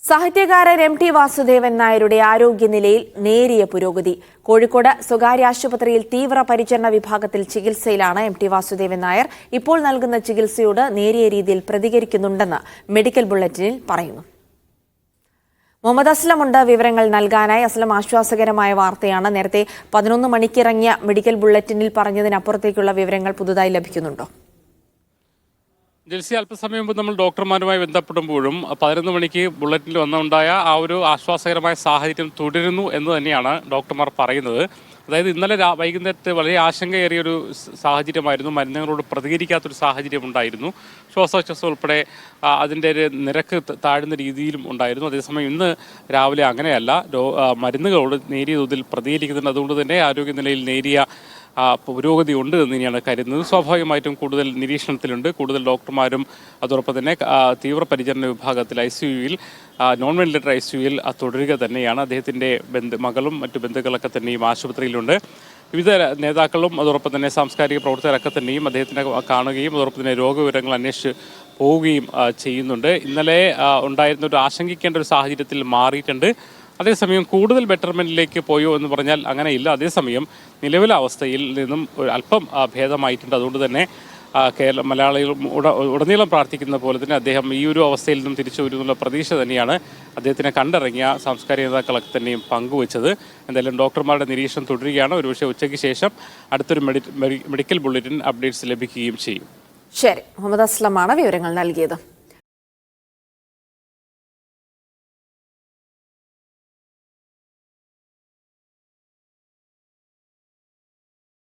സാഹിത്യകാരൻ M T Vasudevan നായരുടെ ആരോഗ്യനിലയിൽ നേരിയ പുരോഗതി. കോഴിക്കോട് സ്വകാര്യ ആശുപത്രിയിൽ തീവ്രപരിചരണ വിഭാഗത്തിൽ ചികിത്സയിലാണ് എം ടി വാസുദേവൻ നായർ. ഇപ്പോൾ നൽകുന്ന ചികിത്സയോട് നേരിയ രീതിയിൽ പ്രതികരിക്കുന്നുണ്ടെന്ന് മെഡിക്കൽ ബുള്ളറ്റിനിൽ പറയുന്നു. മുഹമ്മദ് അസ്ലമുണ്ട് വിവരങ്ങൾ നൽകാനായി. അസ്ലം, ആശ്വാസകരമായ വാർത്തയാണ്. നേരത്തെ 11 മണിക്കിറങ്ങിയ മെഡിക്കൽ ബുള്ളറ്റിനിൽ പറഞ്ഞതിനപ്പുറത്തേക്കുള്ള വിവരങ്ങൾ പുതുതായി ലഭിക്കുന്നുണ്ടോ? ജെൽസി, അല്പസമയം മുമ്പ് നമ്മൾ ഡോക്ടർമാരുമായി ബന്ധപ്പെടുമ്പോഴും 11 മണിക്ക് ബുള്ളറ്റിനിൽ വന്നുണ്ടായ ആ ഒരു ആശ്വാസകരമായ സാഹചര്യം തുടരുന്നു എന്ന് തന്നെയാണ് ഡോക്ടർമാർ പറയുന്നത്. അതായത് ഇന്നലെ വൈകുന്നേരത്ത് വളരെ ആശങ്കയേറിയൊരു സാഹചര്യമായിരുന്നു. മരുന്നുകളോട് പ്രതികരിക്കാത്തൊരു സാഹചര്യം ഉണ്ടായിരുന്നു. ശ്വാസോച്ഛ്വാസം ഉൾപ്പെടെ അതിൻ്റെ ഒരു നിരക്ക് താഴുന്ന രീതിയിലും ഉണ്ടായിരുന്നു. അതേസമയം ഇന്ന് രാവിലെ അങ്ങനെയല്ല, മരുന്നുകളോട് നേരിയ തോതിൽ പ്രതികരിക്കുന്നുണ്ട്. അതുകൊണ്ട് തന്നെ ആരോഗ്യനിലയിൽ നേരിയ പുരോഗതി ഉണ്ട് എന്ന് തന്നെയാണ് കരുതുന്നത്. സ്വാഭാവികമായിട്ടും കൂടുതൽ നിരീക്ഷണത്തിലുണ്ട്. കൂടുതൽ ഡോക്ടർമാരും അതോടൊപ്പം തന്നെ തീവ്രപരിചരണ വിഭാഗത്തിൽ ICUവിൽ നോൺ വെന്റിലേറ്റർ ICUവിൽ തുടരുക തന്നെയാണ്. അദ്ദേഹത്തിൻ്റെ മകളും മറ്റു ബന്ധുക്കളൊക്കെ തന്നെയും ആശുപത്രിയിലുണ്ട്. വിവിധ നേതാക്കളും അതോടൊപ്പം തന്നെ സാംസ്കാരിക പ്രവർത്തകരൊക്കെ തന്നെയും അദ്ദേഹത്തിനെ കാണുകയും അതോടൊപ്പം തന്നെ രോഗവിവരങ്ങൾ അന്വേഷിച്ച് പോവുകയും ചെയ്യുന്നുണ്ട്. ഇന്നലെ ഉണ്ടായിരുന്ന ഒരു ആശങ്കിക്കേണ്ട ഒരു സാഹചര്യത്തിൽ മാറിയിട്ടുണ്ട്. അതേസമയം കൂടുതൽ ബെറ്റർമെൻറ്റിലേക്ക് പോയോ എന്ന് പറഞ്ഞാൽ അങ്ങനെയില്ല. അതേസമയം നിലവിലെ അവസ്ഥയിൽ നിന്നും അല്പം ഭേദമായിട്ടുണ്ട്. അതുകൊണ്ട് തന്നെ മലയാളികൾ ഉടനീളം പ്രാർത്ഥിക്കുന്ന പോലെ തന്നെ അദ്ദേഹം ഈ ഒരു അവസ്ഥയിൽ നിന്നും തിരിച്ചു വരുന്നുള്ള പ്രതീക്ഷ തന്നെയാണ് അദ്ദേഹത്തിനെ കണ്ടിറങ്ങിയ സാംസ്കാരിക നേതാക്കളൊക്കെ തന്നെയും പങ്കുവച്ചത്. എന്തായാലും ഡോക്ടർമാരുടെ നിരീക്ഷണം തുടരുകയാണ്. ഒരുപക്ഷെ ഉച്ചയ്ക്ക് ശേഷം അടുത്തൊരു മെഡിക്കൽ ബുള്ളറ്റിൻ അപ്ഡേറ്റ്സ് ലഭിക്കുകയും ചെയ്യും. ശരി, മുഹമ്മദ് അസ്ലമാണ് വിവരങ്ങൾ നൽകിയത്.